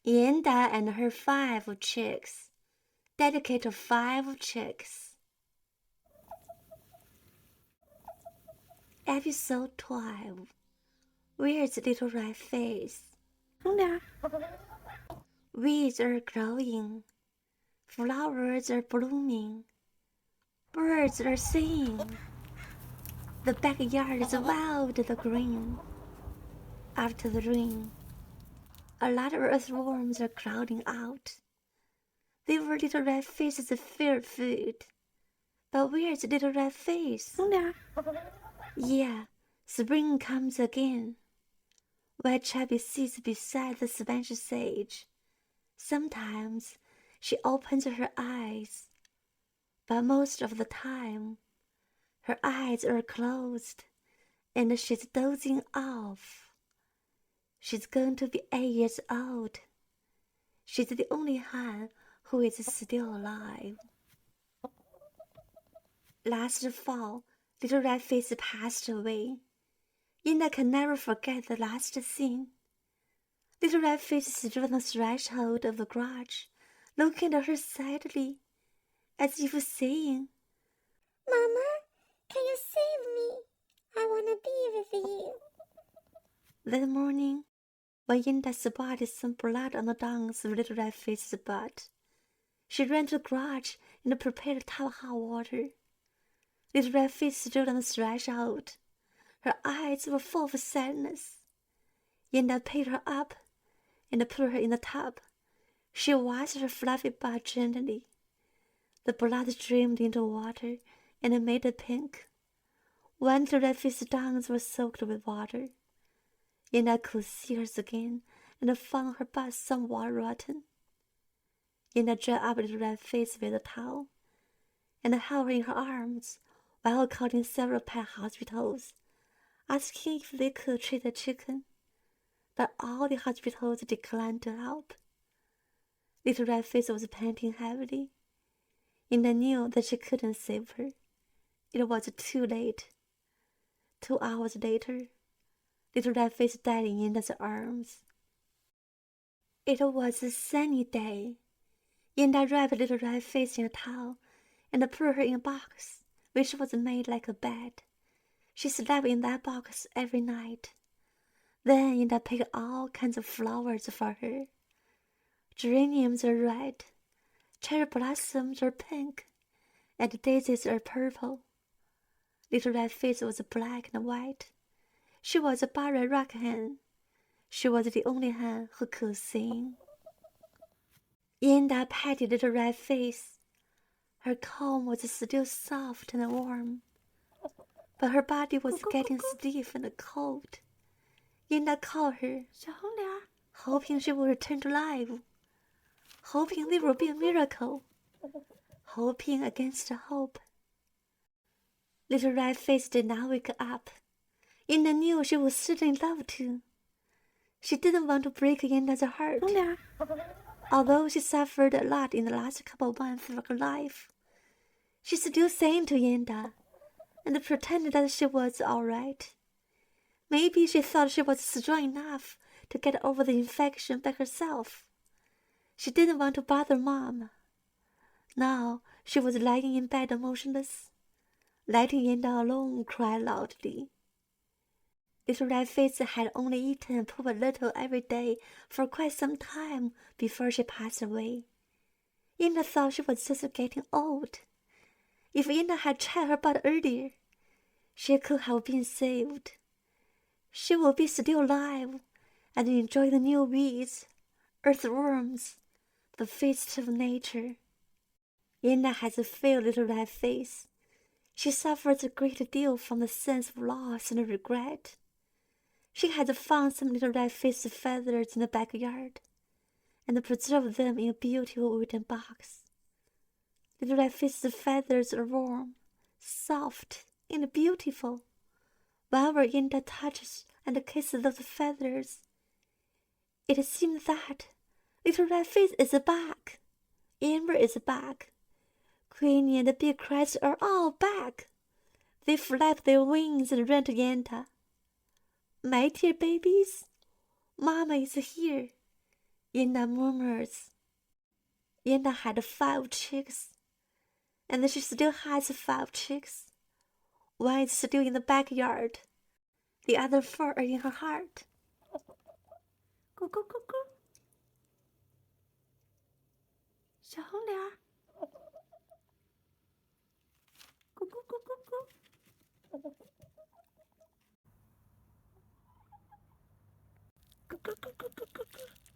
Yenda and her 5 chicks. Dedicate to 5 chicks. Episode 12. Where's Little Red Face? 红脸儿 Weeds are growing. Flowers are blooming. Birds are singing. The backyard is wild and green. After the rain, a lot of earthworms are crowding out. They were Little Red Face's favorite food. But where's Little Red Face? 红脸儿 Yeah, spring comes again. White chubby sits beside the Spanish sage. Sometimes she opens her eyes, but most of the time, her eyes are closed and she's dozing off. She's going to be 8 years old. She's the only hen who is still alive. Last fall, Little Red Face passed away. Yenda can never forget the last scene. Little Red Face stood on the threshold of the garage, looking at her sadly, as if saying, Mama, can you save me? I want to be with you. That morning, when Yenda spotted some blood on the dungs of Little Red Face's butt, she ran to the garage and prepared a tub of hot water. Little Red Face stood on the threshold. Her eyes were full of sadness. Yenda picked her up and put her in the tub. She washed her fluffy butt gently. The blood streamed into water and made it pink. One Little Red Face's dungs were soaked with water. Yenda could see her skin and found her butt somewhat rotten. Yenda dried up Little Red Face with a towel and held her in her arms while calling several pet hospitals, asking if they could treat the chicken, but all the hospitals declined to help. Little Red Face was panting heavily, and I knew that she couldn't save her. It was too late. 2 hours later, Little Red Face died in Yenda's arms. It was a sunny day. Yenda wrapped Little Red Face in a towel and put her in a box, which was made like a bed. She slept in that box every night. Then Yenda picked all kinds of flowers for her. Geraniums are red, cherry blossoms are pink, and daisies are purple. Little Red Face was black and white. She was a barred rock hen. She was the only hen who could sing. Yenda patted Little Red Face. Her comb was still soft and warm, but her body was getting stiff and cold. Yenda called her, 小红脸儿 hoping she would return to life, hoping there would be a miracle, hoping against hope. Little Red Face did not wake up. Yenda knew she would certainly love to. She didn't want to break Yenda's heart. 红脸儿 Although she suffered a lot in the last couple of months of her life, she still sang to Yenda and pretended that she was all right. Maybe she thought she was strong enough to get over the infection by herself. She didn't want to bother Mom. Now she was lying in bed motionless, letting Yenda alone cry loudly. Little Red Face had only eaten and pooped a little every day for quite some time before she passed away. Yenda thought she was just getting old. If Yenda had tried her butt earlier, she could have been saved. She would be still alive and enjoy the new weeds, earthworms, the feast of nature. Yenda has a fair Little Red Face. She suffers a great deal from the sense of loss and regret. She had found some Little Red Face feathers in the backyard and preserved them in a beautiful wooden box. Little Red Face's feathers are warm, soft, and beautiful. Whenever Yenda touches and kisses those feathers, it seems that Little Red Face is back. Amber is back. Queenie and the big crabs are all back. They flap their wings and ran to Yenda. My dear babies, Mama is here. Yenda murmurs. Yenda had 5 chicks, and she still has 5 chicks. One is still in the backyard. The other 4 are in her heart. 咕咕咕咕，小红脸儿，咕咕咕咕咕，咕咕咕咕咕咕咕。